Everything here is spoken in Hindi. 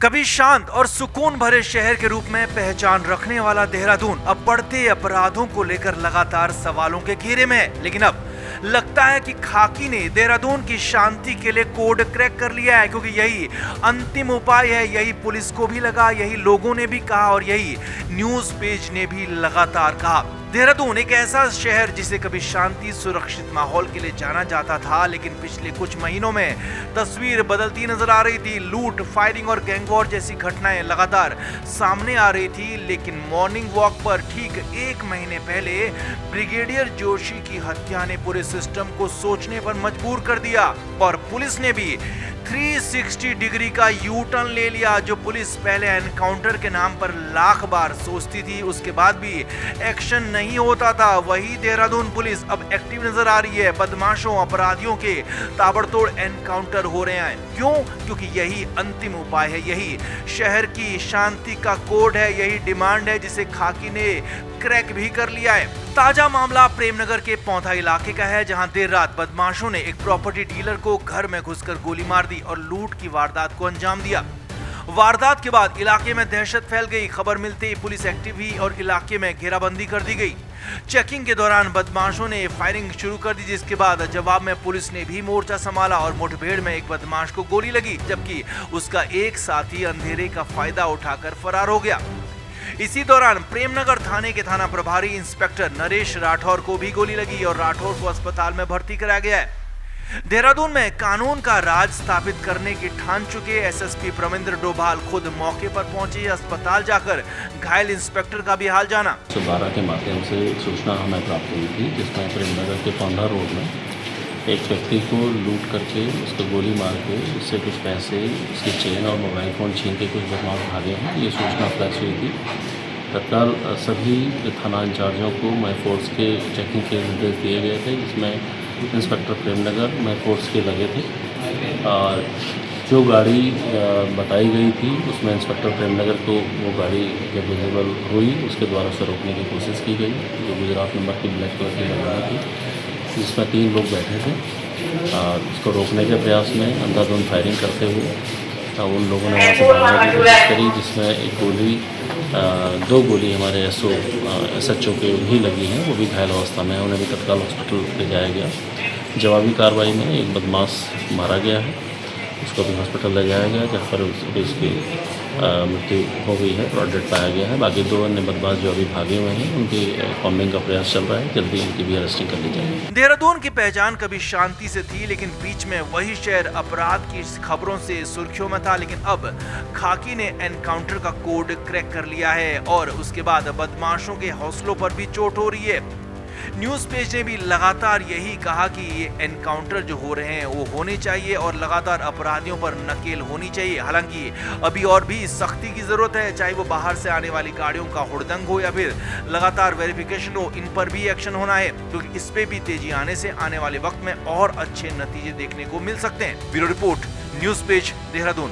कभी शांत और सुकून भरे शहर के रूप में पहचान रखने वाला देहरादून अब बढ़ते अपराधों को लेकर लगातार सवालों के घेरे में है। लेकिन अब लगता है कि खाकी ने देहरादून की शांति के लिए कोड क्रैक कर लिया है, क्योंकि यही अंतिम उपाय है। यही पुलिस को भी लगा, यही लोगों ने भी कहा और यही न्यूज पेज ने भी लगातार कहा। देहरादून एक ऐसा शहर जिसे कभी शांति सुरक्षित माहौल के लिए जाना जाता था, लेकिन पिछले कुछ महीनों में तस्वीर बदलती नजर आ रही थी। लूट, फायरिंग और गैंगवॉर जैसी घटनाएं लगातार सामने आ रही थी। लेकिन मॉर्निंग वॉक पर ठीक एक महीने पहले ब्रिगेडियर जोशी की हत्या ने पूरे सिस्टम को सोचने पर मजबूर कर दिया और पुलिस ने भी 360 डिग्री का यू टर्न ले लिया। जो पुलिस पहले एनकाउंटर के नाम पर लाख बार सोचती थी, उसके बाद भी एक्शन नहीं होता था, वही देहरादून पुलिस अब एक्टिव नजर आ रही है। बदमाशों, अपराधियों के ताबड़तोड़ एनकाउंटर हो रहे हैं। क्यों? क्योंकि यही अंतिम उपाय है, यही शहर की शांति का कोड है, यही डिमांड है जिसे खाकी ने क्रैक भी कर लिया है। ताजा मामला प्रेमनगर के पौधा इलाके का है, जहां देर रात बदमाशों ने एक प्रॉपर्टी डीलर को घर में घुसकर गोली मार दी और लूट की वारदात को अंजाम दिया। वारदात के बाद इलाके में दहशत फैल गई। खबर मिलते ही पुलिस एक्टिव हुई और इलाके में घेराबंदी कर दी गई। चेकिंग के दौरान बदमाशों ने फायरिंग शुरू कर दी, जिसके बाद जवाब में पुलिस ने भी मोर्चा संभाला और मुठभेड़ में एक बदमाश को गोली लगी, जबकि उसका एक साथी अंधेरे का फायदा उठाकर फरार हो गया। इसी दौरान प्रेमनगर थाने के थाना प्रभारी इंस्पेक्टर नरेश राठौर को भी गोली लगी और राठौर को अस्पताल में भर्ती कराया गया है। देहरादून में कानून का राज स्थापित करने की ठान चुके एसएसपी प्रमिंद्र डोभाल खुद मौके पर पहुंचे। अस्पताल जाकर घायल इंस्पेक्टर का भी हाल जाना। 112 के माध्यम से सूचना हमें प्राप्त हुई थी, जिसमें प्रेमनगर के पौधा रोड में एक व्यक्ति को लूट करके उसको गोली मार के उससे कुछ पैसे, उसकी चेन और मोबाइल फ़ोन छीन के कुछ बदमाश भागे हैं। ये सूचना फ्लैश हुई थी। तत्काल सभी थाना इंचार्जों को मैं फोर्स के चेकिंग के निर्देश दिए गए थे, जिसमें इंस्पेक्टर प्रेमनगर मैं फोर्स के लगे थे। और जो गाड़ी बताई गई थी उसमें इंस्पेक्टर प्रेमनगर को वो गाड़ी जब विजिबल हुई उसके द्वारा उसे रोकने की कोशिश की गई, जो गुजरात नंबर की ब्लैक कलर की गाड़ी थी, जिसमें 3 लोग बैठे थे। और उसको रोकने के प्रयास में अंधाधुंध फायरिंग करते हुए उन लोगों ने वहाँ से भागने की कोशिश करी, जिसमें एक गोली 2 गोली हमारे SHO के भी लगी हैं, वो भी घायल अवस्था में है। उन्हें भी तत्काल हॉस्पिटल ले जाया गया। जवाबी कार्रवाई में एक बदमाश मारा गया है, उसको भी हॉस्पिटल ले जाया गया, जहाँ पर उसकी मृत्यु हो गई है, डेड पाया गया है। बाकी 2 अन्य बदमाश जो अभी भागे हुए हैं, उनकी कॉम्बिंग का प्रयास चल रहा है, जल्दी इनकी भी अरेस्टिंग कर ली जाएगी। देहरादून की पहचान कभी शांति से थी, लेकिन बीच में वही शहर अपराध की खबरों से सुर्खियों में था। लेकिन अब खाकी ने एनकाउंटर का कोड क्रैक कर लिया है और उसके बाद बदमाशों के हौसलों पर भी चोट हो रही है। न्यूज पेज ने भी लगातार यही कहा कि ये एनकाउंटर जो हो रहे हैं वो होने चाहिए और लगातार अपराधियों पर नकेल होनी चाहिए। हालांकि अभी और भी सख्ती की जरूरत है, चाहे वो बाहर से आने वाली गाड़ियों का हुड़दंग हो या फिर लगातार वेरिफिकेशन हो, इन पर भी एक्शन होना है, क्योंकि इस पे भी तेजी आने से आने वाले वक्त में और अच्छे नतीजे देखने को मिल सकते हैं। Bureau report, news page, Dehradun.